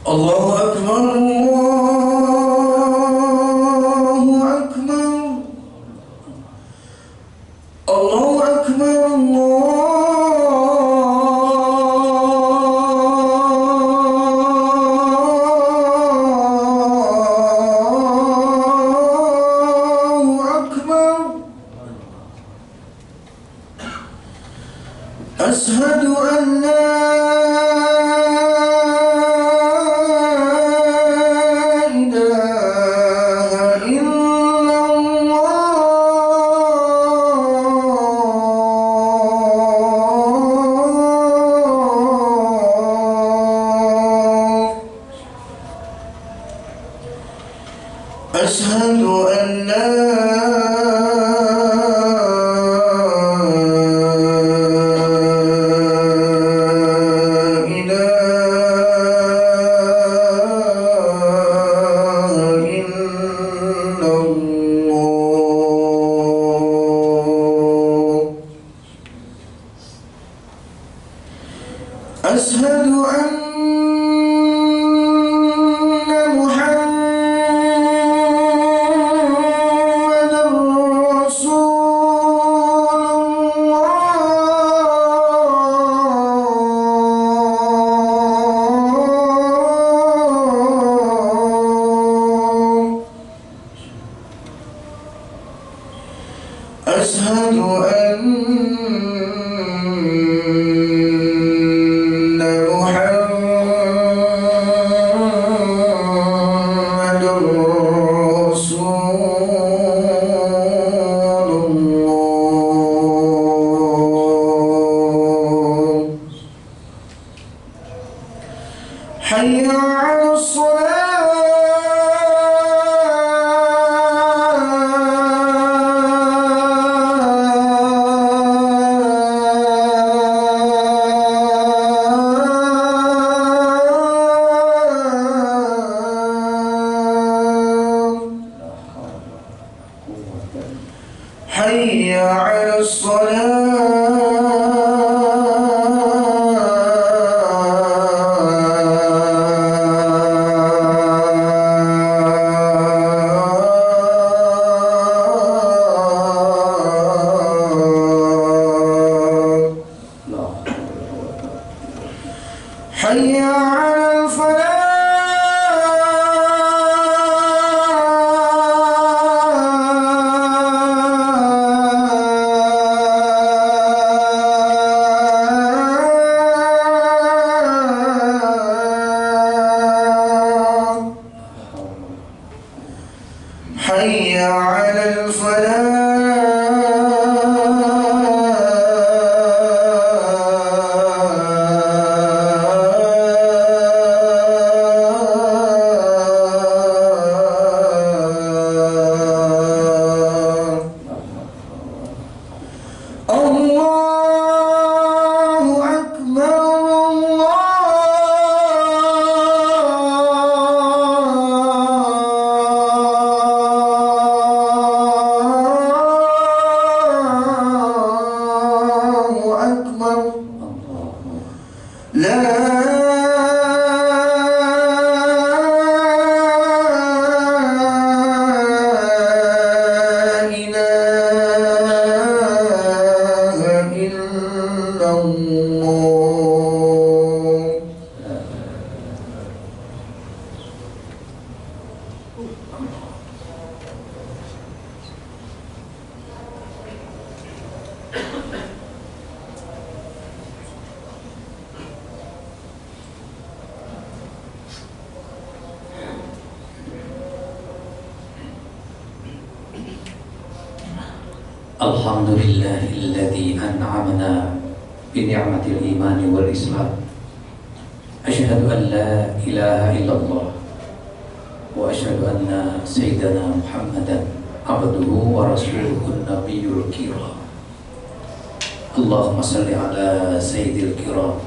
الله أكبر الله أكبر الله أكبر الله أكبر أشهد أن لا أشهد أن لا إله إلا الله أشهد أن أشهد أن محمد رسول الله حي على الصلاة حي على الصلاة حي على الفلاح حي على الفلاح الحمد لله الذي أنعمنا بنعمة الإيمان والإسلام أشهد أن لا إله إلا الله وأشهد أن سيدنا محمدا عبده ورسوله النبي الكريم اللهم صل على سيد الكرام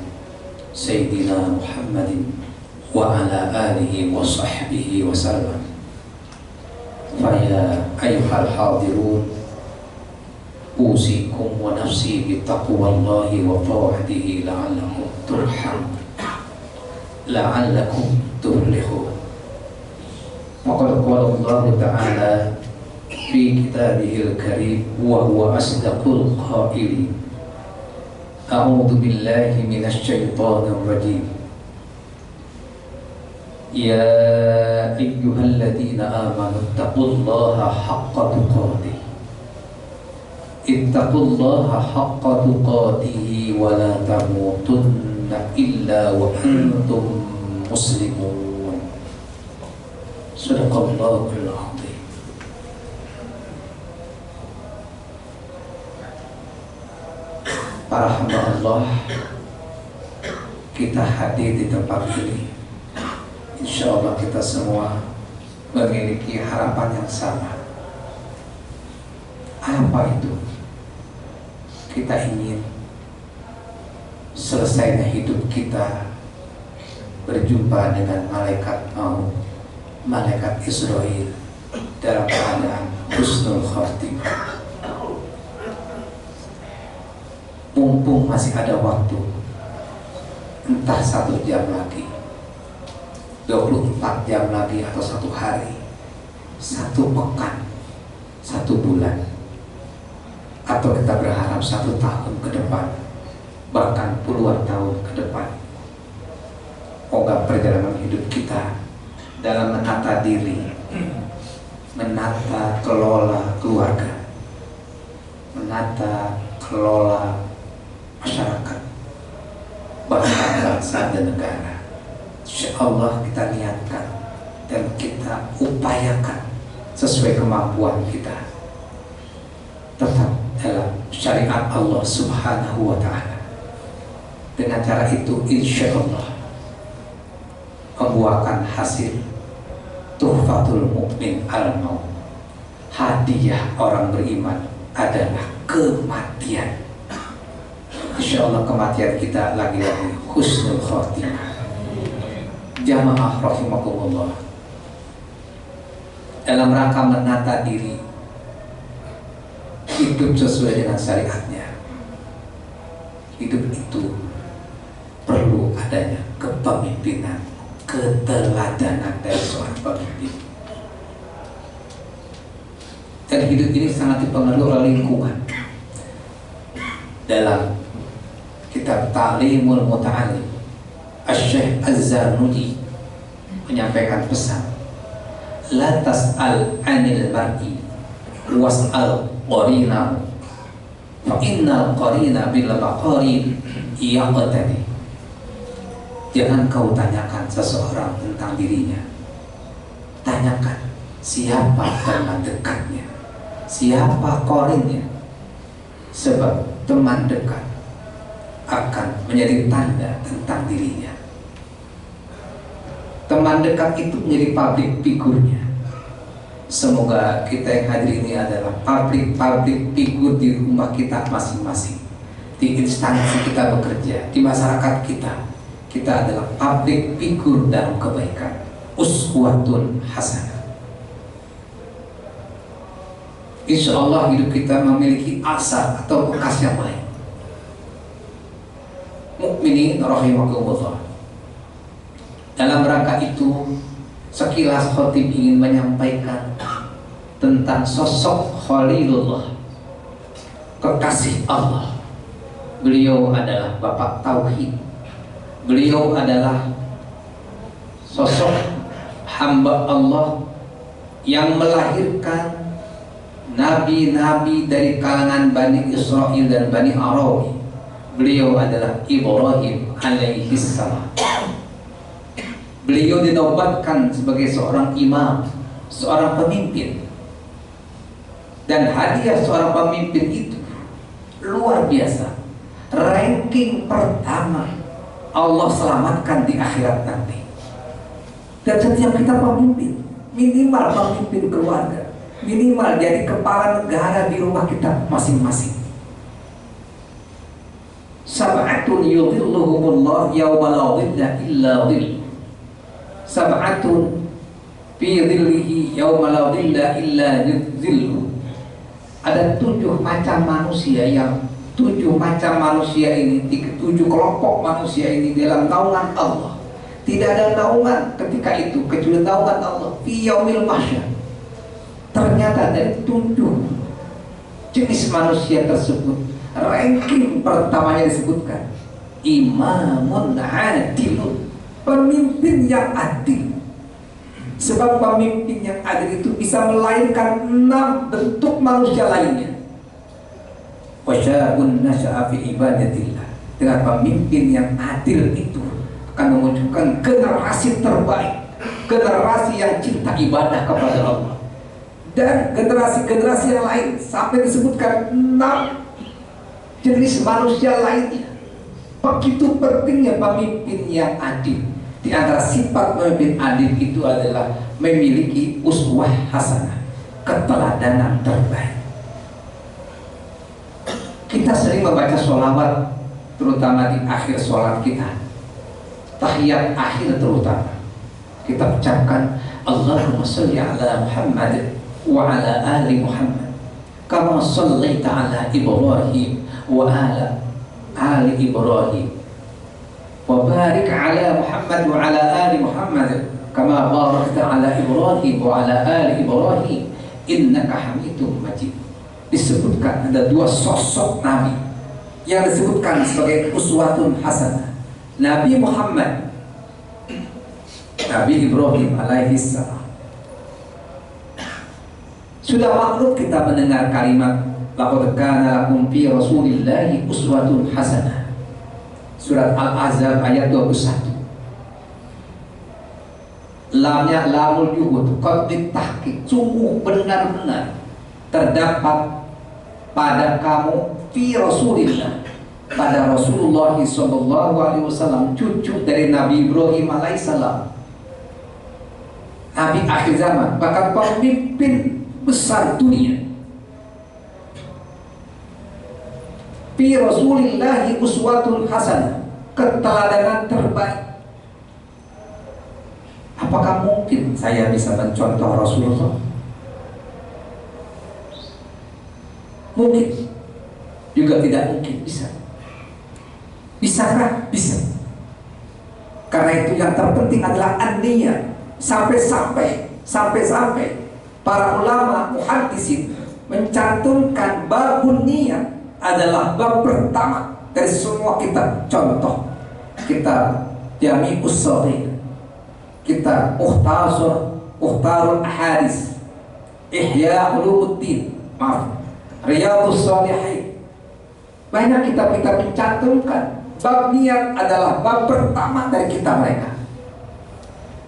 سيدنا محمد وعلى آله وصحبه وسلم. فيا أيها الحاضرون أوصيكم ونفسي بتقوى الله وطاعته لعلكم ترحمون. la'allakum tuflihun. Faqad qala Allah Ta'ala fi kitabihil karim wa huwa asdaqul qailin. A'udzu billahi minasy syaithanir rajim. Ya ayyuhalladzina amanu taqullaha haqqa tuqatih. Ittaqullaha haqqa tuqatih wa la tamutunna illa wa antum muslimun. Shadaqallahul azim. Para hamba Allah, kita hadir di tempat ini. Insya Allah kita semua memiliki harapan yang sama. Apa itu? Kita ingin selesainya hidup kita berjumpa dengan malaikat maut, malaikat Israel, dalam keadaan husnul khatimah. Mumpung masih ada waktu, entah 1 jam lagi, 24 jam lagi, atau 1 hari, 1 pekan, 1 bulan, atau kita berharap 1 tahun ke depan, bahkan puluhan tahun ke depan. Moga perjalanan hidup kita dalam menata diri, menata kelola keluarga, menata kelola masyarakat, bahkan bangsa dan negara, insya Allah kita niatkan dan kita upayakan sesuai kemampuan kita, tetap dalam syariat Allah Subhanahu wa Ta'ala. Dengan cara itu insya Allah membuahkan hasil tuhfatul mu'min al-maut. Hadiah orang beriman adalah kematian. Insya Allah kematian kita lagi-lagi husnul khatimah. Jamaah rahimakumullah, dalam rangka menata diri hidup sesuai dengan syariatnya, hidup itu perlu adanya kepemimpinan, keteladanan dari seorang pemimpin. Dan hidup ini sangat dipengaruhi oleh lingkungan. Dalam kitab Ta'limul Muta'allim, Asy-Syaikh Az-Zarnuji menyampaikan pesan, la tas'al 'anil mar'i was'al qarinahu fa innal qarina bil maqarin yaqtadi. Jangan kau tanyakan seseorang tentang dirinya, tanyakan siapa teman dekatnya, siapa qarinnya, sebab teman dekat akan menjadi tanda tentang dirinya. Teman dekat itu menjadi public figurnya. Semoga kita yang hadir ini adalah public figur di rumah kita masing-masing, di instansi kita bekerja, di masyarakat kita. Kita adalah public figur dalam kebaikan, uswatun hasanah. Insya Allah hidup kita memiliki asar atau bekas yang baik. Mukminin rahimakumullah, dalam rangka itu sekilas khotib ingin menyampaikan tentang sosok Khalilullah, kekasih Allah. Beliau adalah bapak tauhid. Beliau adalah sosok hamba Allah yang melahirkan nabi-nabi dari kalangan Bani Israel dan Bani Arawi. Beliau adalah Ibrahim alaihissalam. Beliau dinobatkan sebagai seorang imam, seorang pemimpin. Dan hadiah seorang pemimpin itu luar biasa. Ranking pertama Allah selamatkan di akhirat nanti. Dan setiap kita pemimpin, minimal pemimpin keluarga, minimal jadi kepala negara di rumah kita masing-masing. Sab'atun yudhilluhumullah yawma la dhilla illa dhill. Sab'atun fi dhillihi yawma la dhilla illa dhilluh. Ada 7 macam manusia yang 7 macam manusia ini, 7 kelompok manusia ini dalam naungan Allah Tidak ada naungan ketika itu kecuali naungan Allah fi yaumil mahsyar. Ternyata dari 7 jenis manusia tersebut, ranking pertamanya disebutkan imamun adilun, pemimpin yang adil. Sebab pemimpin yang adil itu bisa melahirkan 6 bentuk manusia lainnya. Wasya'un nasya'a fi ibadatillah. Dengan pemimpin yang adil itu akan memunculkan generasi terbaik, generasi yang cinta ibadah kepada Allah. Dan generasi-generasi yang lain sampai disebutkan 6 jenis manusia lainnya. Begitu pentingnya pemimpin yang adil. Di antara sifat pemimpin adil itu adalah memiliki uswah hasanah, keteladanan terbaik. Kita sering membaca sholawat, terutama di akhir sholat kita, tahiyat akhir terutama. Kita ucapkan Allahumma sholli ala Muhammad wa ala ali Muhammad kama shallaita ala Ibrahim wa ala ali Ibrahim wa barik ala Muhammad wa ala ali Muhammad kama barakta ala Ibrahim wa ala ali Ibrahim innaka Hamidum Majid. Disebutkan ada 2 sosok Nabi yang disebutkan sebagai uswatun hasanah. Nabi Muhammad, Nabi Ibrahim alaihi salam. Sudah maklum kita mendengar kalimat laqad kana lakum fi Rasulillahi uswatun hasanah. Surat Al-Ahzab ayat 21. Lamnya lamul yuhud, qad ditahqiq, sungguh benar-benar terdapat pada kamu fi Rasulillah, pada Rasulullah sallallahu alaihi wasallam, cucu dari Nabi Ibrahim alaihissalam, Nabi akhir zaman, bahkan pemimpin besar dunia. Fi Rasulillahi uswatun hasanah, keteladanan terbaik. Apakah mungkin saya bisa mencontoh Rasulullah? Mungkin. Juga tidak mungkin bisa. Bisakah? Bisa. Karena itu yang terpenting adalah an-niyah. Sampai-sampai para ulama muhaddisin mencantumkan babun niat adalah bab pertama dari semua kitab. Contoh kitab Jami'us Shaghir, kitab Mukhtarul Ahadits, Ihya Ulumuddin, Riyadhus Shalihin. Banyak kitab-kitab mencantumkan bab niat adalah bab pertama dari kitab mereka.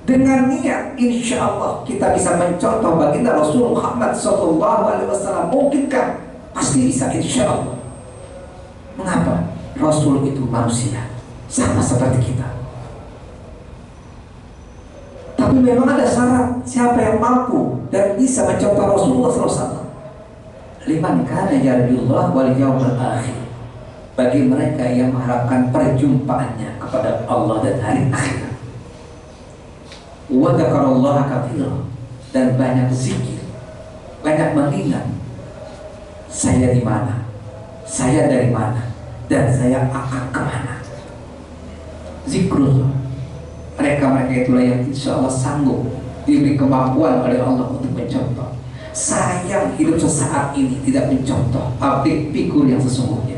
Dengan niat, insya Allah kita bisa mencontoh baginda Rasul Muhammad SAW. Mungkinkah? Pasti bisa, insya Allah. Mengapa? Rasul itu manusia, sama seperti kita. Tapi memang ada syarat, siapa yang mampu dan bisa mencontoh Rasulullah SAW. Liman kana yarjullah wal yawmal akhir, bagi mereka yang mengharapkan perjumpaannya kepada Allah dan hari akhir. Wa dzakarallaha katsiran, dan banyak zikir, banyak mengingat saya di mana, saya dari mana, dan saya akan kemana. Zikrullah. Mereka itulah yang insya Allah sanggup diberi kemampuan oleh Allah untuk mencontoh. Sayang hidup sesaat ini tidak mencontoh public figure yang sesungguhnya.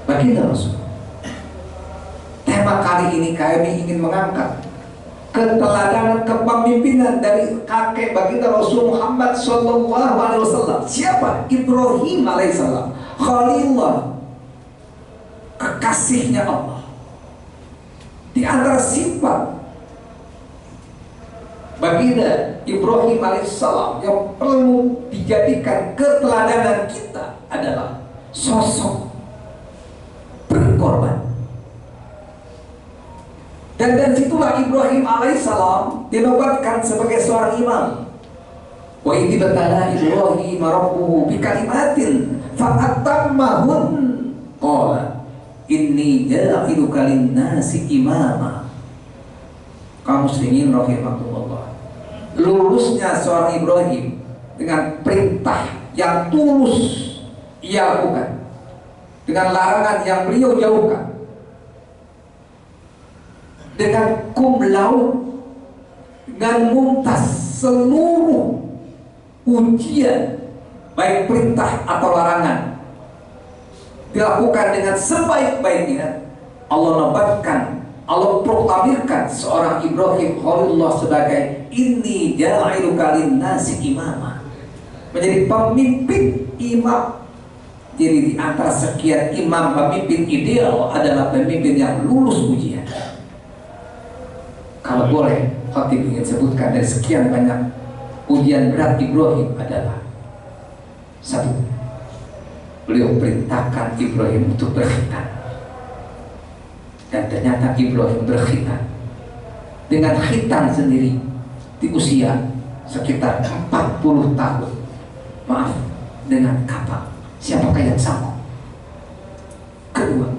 Baginda Rasul. Tema kali ini kami ingin mengangkat keteladanan kepemimpinan dari kakek baginda Rasul Muhammad SAW. Siapa? Ibrahim alaihissalam, Khalilullah, kekasihnya Allah. Di antara sifat baginda Ibrahim alaihissalam yang perlu dijadikan keteladanan kita adalah sosok berkorban. Dan dari situlah Ibrahim alaihissalam dinobatkan sebagai seorang imam. Wa idh batala Ibrahim rabbuhu bikalimatin fa'atammahun qala inni ja'iluka lin-nasi imama. Kaum muslimin rahimakumullah. Lulusnya seorang Ibrahim dengan perintah yang tulus ia lakukan, dengan larangan yang beliau jauhkan. dengan cum laude, dengan mumtaz seluruh ujian baik perintah atau larangan dilakukan dengan sebaik-baiknya. Allah nobatkan, Allah proklamirkan seorang Ibrahim Khalilullah sebagai inni ja'iluka linnasi imama, menjadi pemimpin imam. Jadi di antara sekian imam, pemimpin ideal adalah pemimpin yang lulus ujian. Kalau boleh, Khatib ingin sebutkan dari sekian banyak ujian berat Ibrahim adalah satu, beliau perintahkan Ibrahim untuk berkhitan, dan ternyata Ibrahim berkhitan dengan khitan sendiri di usia sekitar 40 tahun. Maaf, dengan kapal. Siapakah yang sanggup? Kedua,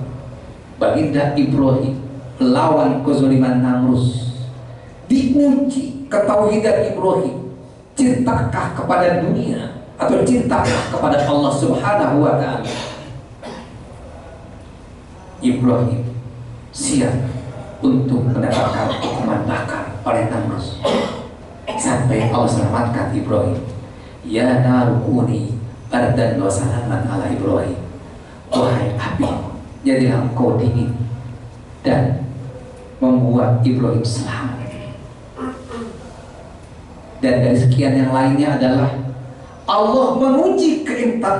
baginda Ibrahim lawan kezaliman Namrus, diuji ketauhidan Ibrahim. Cintakah kepada dunia atau cintakah kepada Allah Subhanahu wa ta'ala? Ibrahim siap untuk mendapatkan hukuman bakar oleh Namrus, sampai Allah selamatkan Ibrahim. Ya narukuni bardan wa salaman ala Ibrahim. Wahai api, jadilah engkau dingin dan membuat Ibrahim selamat. Dan dari sekian yang lainnya adalah Allah menguji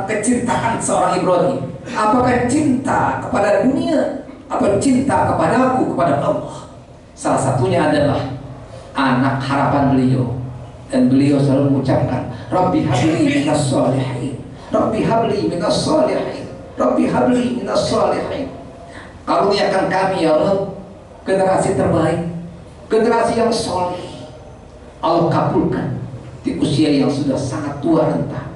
kecintaan seorang Ibrahim. Apakah cinta kepada dunia atau cinta kepada aku, kepada Allah? Salah satunya adalah anak harapan beliau, dan beliau selalu mengucapkan Rabbi habli minas sholihin, Rabbi habli minas sholihin, Rabbi habli minas sholihin. Karuniakan kami ya Allah generasi terbaik, generasi yang soleh. Allah kabulkan di usia yang sudah sangat tua renta.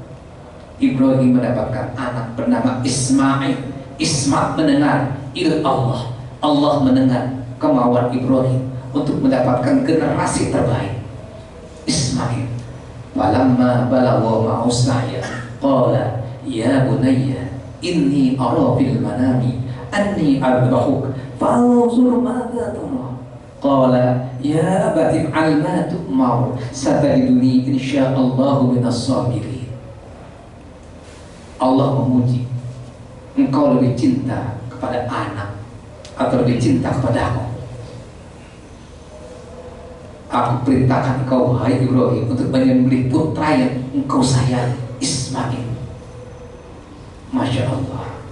Ibrahim mendapatkan anak bernama Ismail. Ismail mendengar il Allah, Allah mendengar kemauan Ibrahim untuk mendapatkan generasi terbaik, Ismail. Falamma balagha ma'u sa'ya qala ya bunayya inni ara fil manami anni adbahuk fanzur madza tara. Qala ya abati if'al ma tu'mar satajiduni insyaallahu minas sabirin. Allah memuji, engkau lebih cinta kepada anak atau lebih cinta kepada aku? Aku perintahkan engkau, hai Ibrahim, untuk menyembelih putra yang engkau sayang, Ismail. Masya Allah.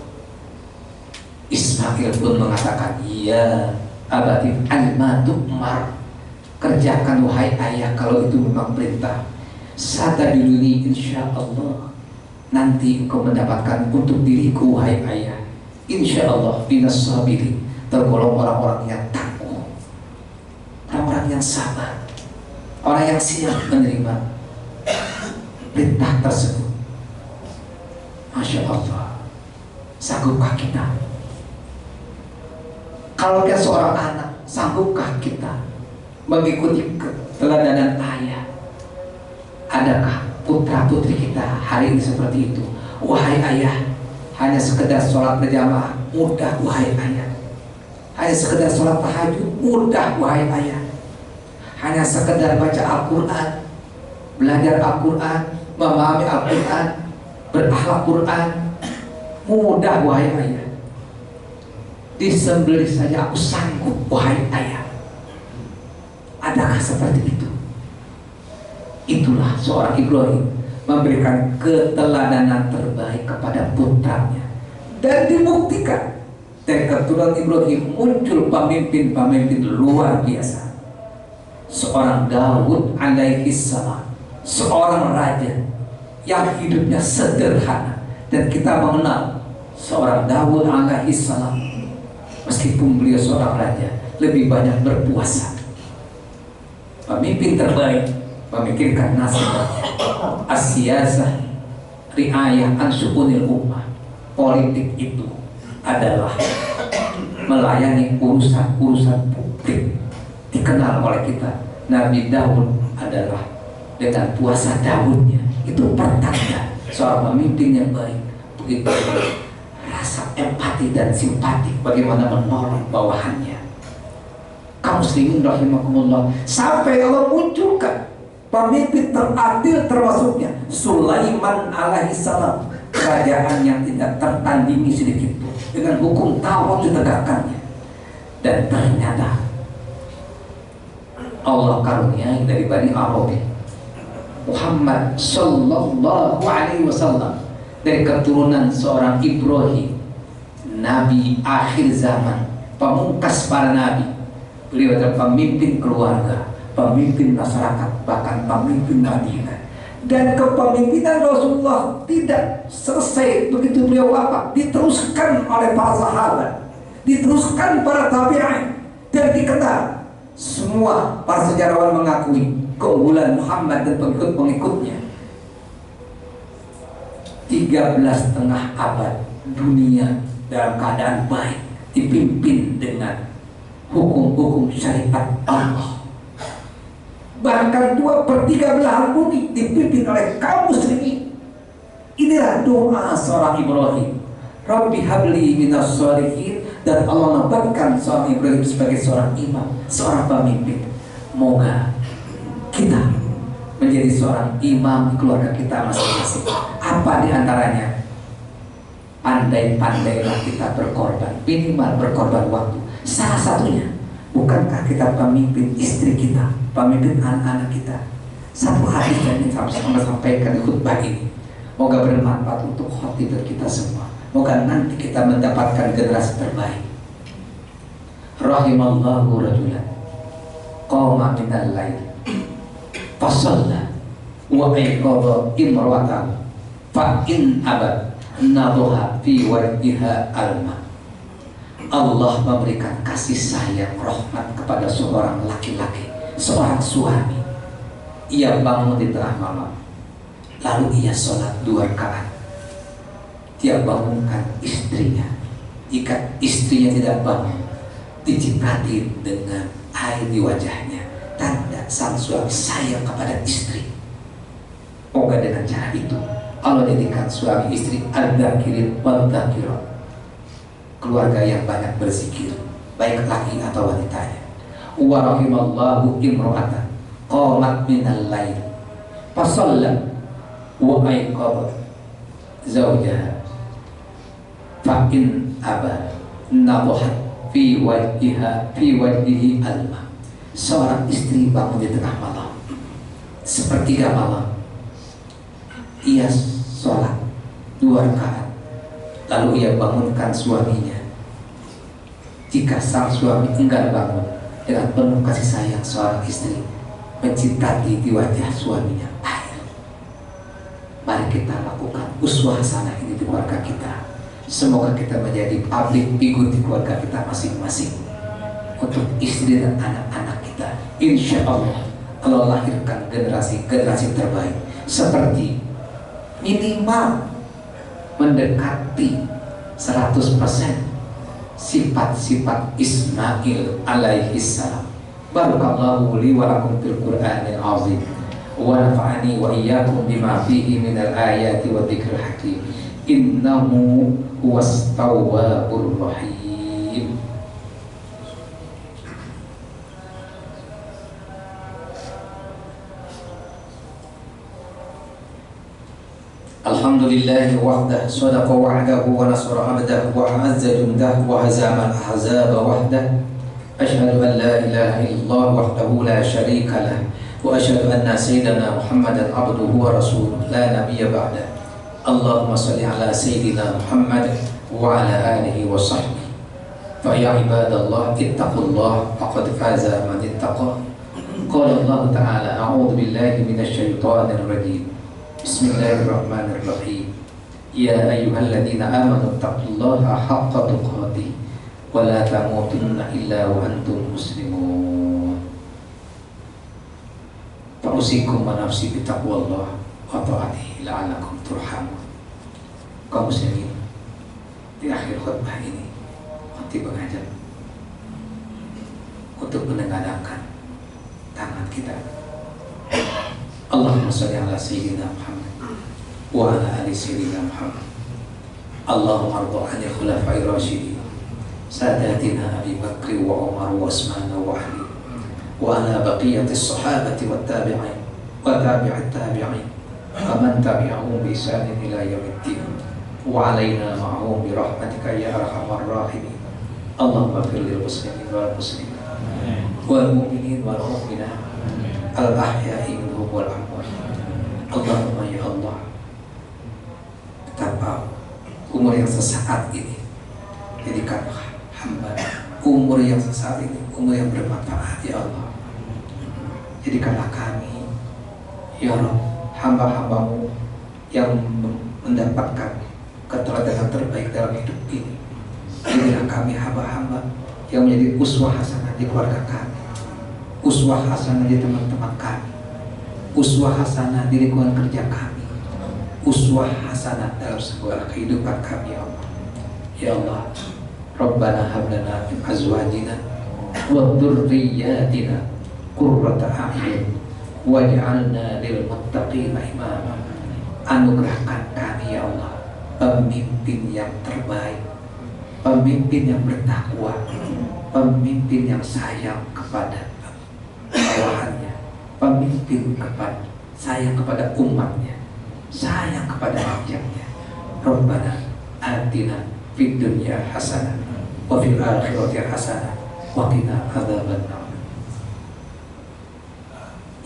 Ismail pun mengatakan, ya abati alma tu'mar, kerjakan wahai ayah kalau itu memang perintah. Satajiduni insya Allah, nanti engkau mendapatkan untuk diriku wahai ayah, insya Allah minas sabirin, tergolong orang-orang yang tangguh, orang-orang yang sabar, orang yang siap menerima perintah tersebut. Masya Allah. Sanggupkah kita? Kalau kita seorang anak, sanggupkah kita mengikuti keteladanan ayah? Adakah putra putri kita hari ini seperti itu? Wahai ayah, hanya sekedar sholat berjamaah mudah wahai ayah. Hanya sekedar sholat tahajud mudah wahai ayah. Hanya sekedar baca Al-Quran, belajar Al-Quran, memahami Al-Quran, berakhlak Quran mudah wahai ayah. Disembelih saja aku sanggup wahai ayah. Adakah seperti itu? Itulah seorang Ibrahim memberikan keteladanan terbaik kepada putranya, dan dibuktikan dari keturunan Ibrahim muncul pemimpin-pemimpin luar biasa. Seorang Daud alaihi salam, seorang raja yang hidupnya sederhana, dan kita mengenal seorang Daud alaihi salam, meskipun beliau seorang raja, lebih banyak berpuasa. Pemimpin terbaik memikirkan nasib as-siyasah riayah an syu'unil ummah. Politik itu adalah melayani urusan-urusan publik. Dikenal oleh kita Nabi Daud adalah dengan puasa Daudnya. Itu pertanda seorang pemimpin yang baik. Begitu rasa empati dan simpati, bagaimana menolong bawahannya. Kamu kaum muslimin rahimakumullah, sampai Allah munculkan pemimpin teradil termasuknya Sulaiman alaihissalam, kerajaan yang tidak tertandingi sedikit pun, dengan hukum Taurat ditegakkannya. Dan ternyata Allah karuniai dari Bani Arabi Muhammad sallallahu alaihi wasallam, dari keturunan seorang Ibrahim, nabi akhir zaman, pamungkas para nabi. Beliau adalah pemimpin keluarga, pemimpin masyarakat, bahkan pemimpin Madinah. Dan kepemimpinan Rasulullah tidak selesai begitu beliau wafat, diteruskan oleh para sahabat, diteruskan para tabi'in, dan dikenal. Semua para sejarawan mengakui keunggulan Muhammad dan pengikut-pengikutnya. 13,5 abad dunia dalam keadaan baik, dipimpin dengan hukum-hukum syariat Allah. Bahkan 2/3 belahan bumi dipimpin oleh kaum muslimin. Inilah doa seorang Ibrahim, Rabbi habli minas sholihin, dan Allah nobatkan seorang Ibrahim sebagai seorang imam, seorang pemimpin. Moga kita menjadi seorang imam di keluarga kita masing-masing. Apa di antaranya? Pandai-pandailah kita berkorban, minimal berkorban waktu. Salah satunya, bukankah kita pemimpin istri kita, pemimpin anak-anak kita? Satu hadis yang ingin saya sampaikan di khutbah ini, moga bermanfaat untuk khotibah kita semua. Moga nanti kita mendapatkan generasi terbaik. Rahimallahu rajulan qama minal lail fasalla wa aiqadha imra'atahu fa in abad nadhaha fi wajhiha alma. Allah memberikan kasih sayang rahmat kepada seorang laki-laki, seorang suami. Ia bangun di tengah malam, lalu ia sholat 2 rakaat. Dia bangunkan istrinya. Jika istrinya tidak bangun, dicipratin dengan air di wajahnya, tanda sang suami sayang kepada istri. Moga dengan cara itu Allah jadikan suami istri al-dhakirin wal-dhakirat, keluarga yang banyak berzikir, baik laki atau wanitanya. Wa rahimallahu imra'atan qamat minal lail fasalla wa aiqadha zawjaha fa in aba nadhahat fi wajhihi alma. Seorang istri bangun di tengah malam, sepertiga malam, ia sholat 2 rakaat, lalu ia bangunkan suaminya. Jika sang suami enggan bangun, dengan penuh kasih sayang seorang istri mencintati di wajah suaminya air. Mari kita lakukan uswah hasanah ini di keluarga kita. Semoga kita menjadi public figure di keluarga kita masing-masing, untuk istri dan anak-anak kita. Insya Allah Allah lahirkan generasi terbaik, seperti minimal mendekati 100% sifat-sifat Ismail alaihissalam. Barakallahu li wa lakum fil Qur'anil azim wa nafa'ani wa iyyakum bima fihi minal ayati wa dzikril hakim. Innahu huwas tawwabur rahim. Alhamdulillahi wahdah, sadaqa wa'dahu wa nasara abdah wa a'azza jundah wa hazama al-ahzaba wahdah. Asyhadu an la ilaha illallah wahdahu la syarika lah, wa asyhadu anna sayyidana Muhammadan abduhu wa rasuluh la nabiyya ba'dah. Allahumma salli ala sayyidina Muhammad wa ala alihi wa sahbihi. Fa ya ibadallah ittaqullah faqad faza man ittaqa. Qala Allah ta'ala a'udzu billahi minasy syaithanir rajim. Bismillahirrahmanirrahim. Ya ayyuhalladzina amanu taqullaha haqqa tuqatih wa la tamutunna illa wa antum muslimun. Fa'usikum wa nafsi bittaqwallah wa ta'atihi la'allakum turhamun. Kaum muslimin, di akhir khutbah ini khatib mengajak untuk menengadahkan tangan kita. Allahumma sholli ala sayyidina Muhammad wa ala ali sayyidina Muhammad. Allahumma arda 'anil khulafa'ir rasyidin sadatina Abi Bakr wa Umar wa Utsman wa Ali وعلى بقية الصحابة والتابعين وتابع التابعين ومن تبعهم بإحسان إلى يوم الدين وعلينا معهم برحمتك يا أرحم الراحمين. اللهم اغفر للمسلمين والمسلمات والمؤمنين والمؤمنات الأحياء منهم والأموات. Allahumma ya Allah, betapa umur yang sesaat ini jadikanlah hamba umur yang sesaat ini umur yang bermanfaat ya Allah. Jadikanlah kami ya Allah hamba-hambamu yang mendapatkan keteladanan terbaik dalam hidup ini. Jadilah kami hamba-hamba yang menjadi uswah hasanah di keluarga kami, uswah hasanah di teman-teman kami, uswah hasanah di lingkungan kerja kami, uswah hasanah dalam sebuah kehidupan kami ya Allah. Ya Allah, Rabbana hab lana min azwajina wa dzurriyyatina qurrata a'yun waj'alna lil muttaqina imama. Anugerahkan kami ya Allah pemimpin yang terbaik, pemimpin yang bertakwa, pemimpin yang sayang kepada bawahannya, pemimpin sayang kepada umatnya, sayang kepada rakyatnya. Rabbana atina fid dunya hasanah wa fil akhirati hasanah wa qina adzabannar.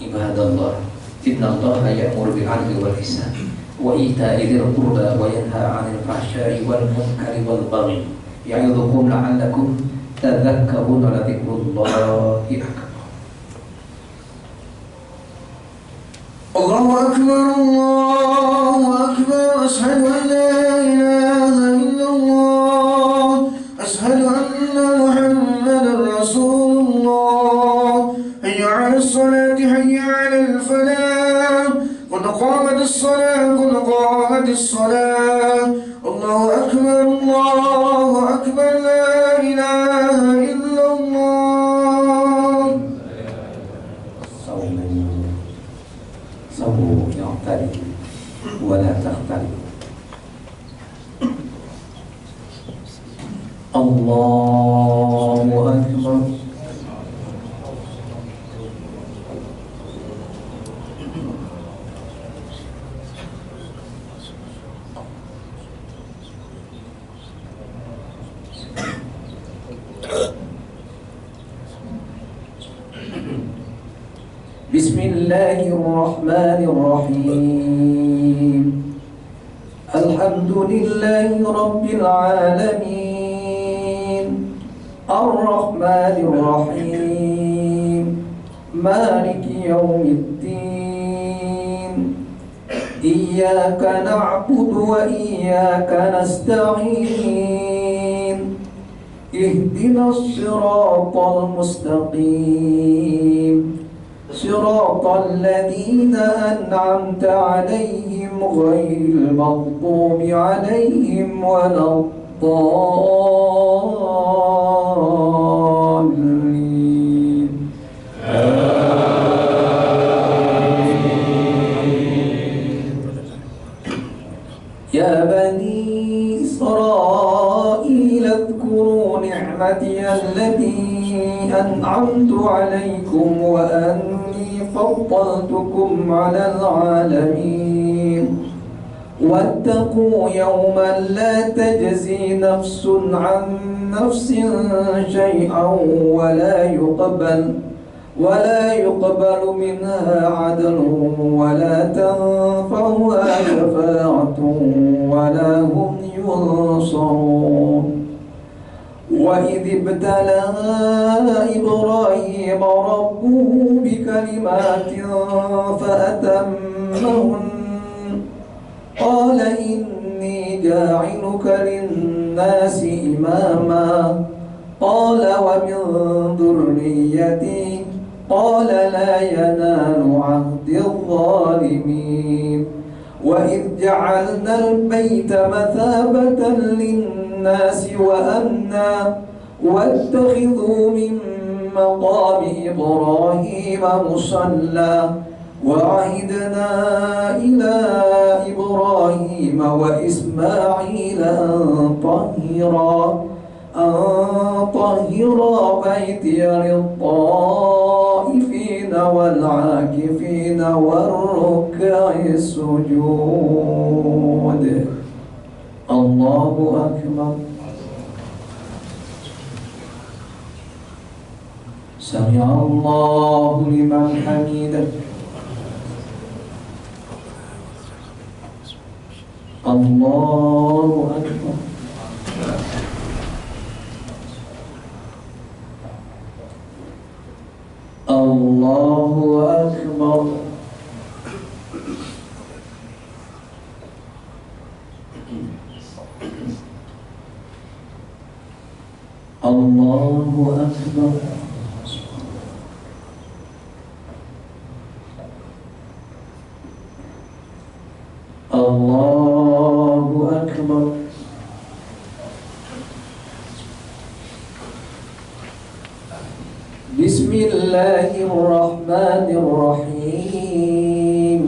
Ibadallah, innallaha ya'muru bil 'adli wal ihsan wa ita'i dzil qurba wa yanha 'anil fahsya'i wal munkari wal baghi ya'idzukum la'allakum tadhakkarun. Wa dzikrullahi akbar. Allahu akbar, Allahu akbar, asyhadu an la ilaha illallah, asyhadu anna Muhammadar Rasulullah. Hayya 'alas salati, hayya 'alal falah, qad qamatis salah, qad qamatis salah. Allahu akbar, Allahu akbar, la ilaha illallah. Sawu yang tadi wala takhtari. Allahu akbar. Bismillahirrahmanirrahim. Alhamdulillahi rabbil alamin, arrahmanir rahim, maliki yaumiddin. Iyyaka na'budu wa iyyaka nasta'in. Ihdinas siratal mustaqim, صراط الذين أنعمت عليهم غير المغضوب عليهم ولا الضالين. يا بني إسرائيل اذكروا نعمتي التي أنعمت عليكم وأني فضلتكم على العالمين. واتقوا يوما لا تجزي نفس عن نفس شيئا ولا يقبل منها عدل ولا تنفعها شفاعة ولا هم ينصرون. وإذ ابتلى إبراهيم ربه بكلمات فأتمهن قال إني جاعلك للناس إماما قال ومن ذريتي قال لا ينال عهد الظالمين. وإذ جعلنا البيت مثابة للناس وأمنا واتخذوا من مقام إبراهيم مصلى وعهدنا إلى إبراهيم وإسماعيل أن طهرا بيتي للطائفين والعاكفين والركع السجود. الله أكبر. سمع الله لمن حمده. الله أكبر. الله أكبر. الله أكبر. الله أكبر. بسم الله الرحمن الرحيم.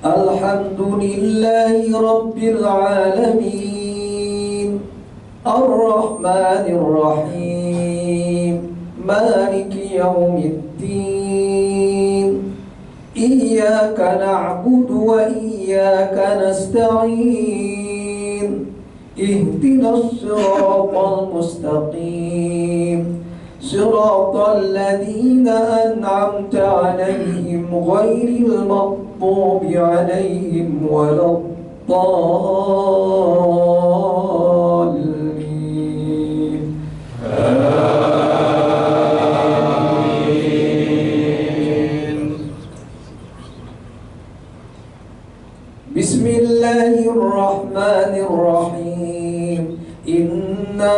الحمد لله رب العالمين الرحمن الرحيم مالك يوم الدين إياك نعبد وإياك نستعين اهدنا الصراط المستقيم صراط الذين أنعمت عليهم غير المغضوب عليهم ولا الضالين. بسم الله الرحمن الرحيم. إنا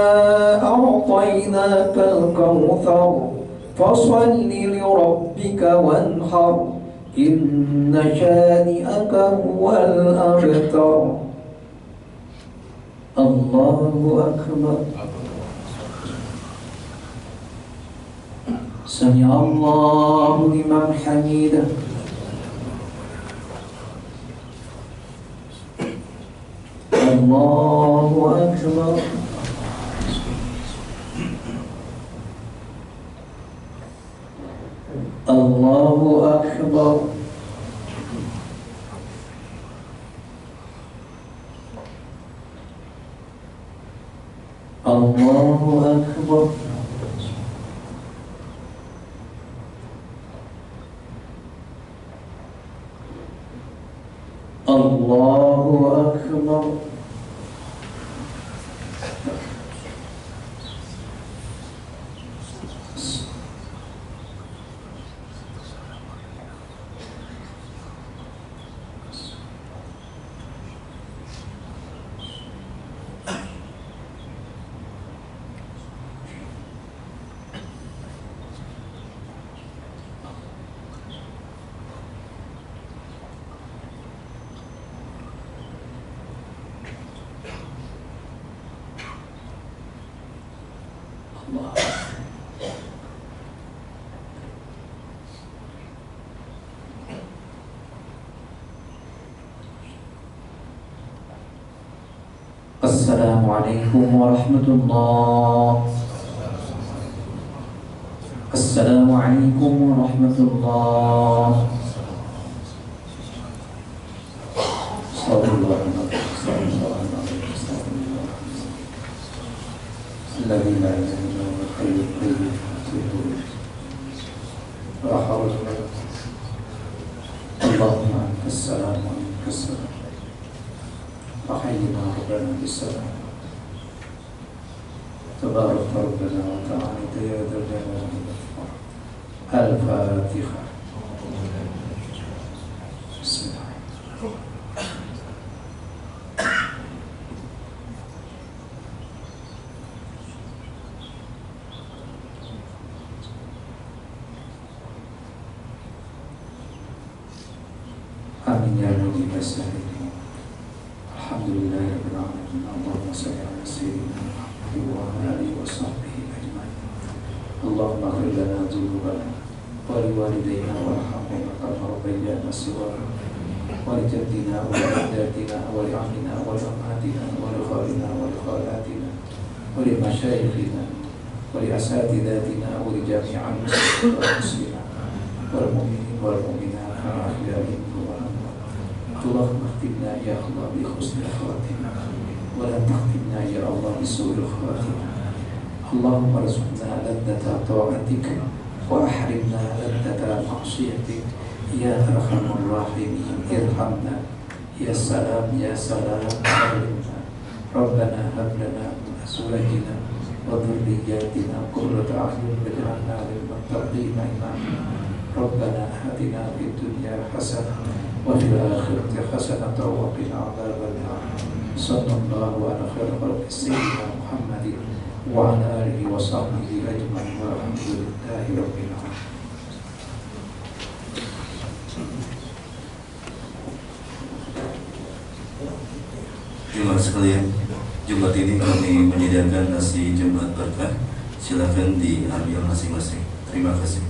أعطيناك الكوثر فصل لربك وانحر إن شانئك هو الأبتر. الله أكبر. سمع الله لمن حمده. الله أكبر. الله أكبر. الله أكبر. الله أكبر. Assalamualaikum warahmatullah. Assalamualaikum warahmatullah. Sallallahu alaihi Allahumma assalamu alaikum. فحينا ربنا بالسلام تبارك ربنا وتعالى يا ذا الجلال والإكرام. الفاتحة. بسم الله. آمين يا مجيب السائلين. Alhamdulillahirabbil alamin. Allahumma shalli ala sayyidina Muhammad wa ala alihi wa sahbihi ajma'in. Allahumma ighfir lana dhunubana wa liwalidayna warhamhuma kama rabbayana shighara wa li jaddina wa li ajdaadina wa li ammina wa li ammatina wa li khalina wa li khalatina wa li mashayikhina wa li asatidatina wa li jami'il muslimin wal muslimat والمؤمنين والمؤمنات الأحياء منهم والأموات. اللهم اختمنا يا الله بحسن الخاتمة ولا تختمنا يا الله بسوء الخاتمة. اللهم ارزقنا لذة طاعتك وأحرمنا لذة معصيتك يا أرحم الراحمين. ارحمنا يا سلام يا سلام علمنا. ربنا هب لنا من أزواجنا وذرياتنا قرة أعين واجعلنا للمتقين إماما. ربنا آتنا في الدنيا حسنة وفي الآخرة حسنة وقنا عذاب النار. صلى الله على خير خلق سيدنا محمد وعلى آله وصحبه أجمعين والحمد لله رب العالمين. Jemaah sekalian, Jumat ini kami menyediakan nasi Jumat berkah. Silakan diambil masing-masing. Terima kasih.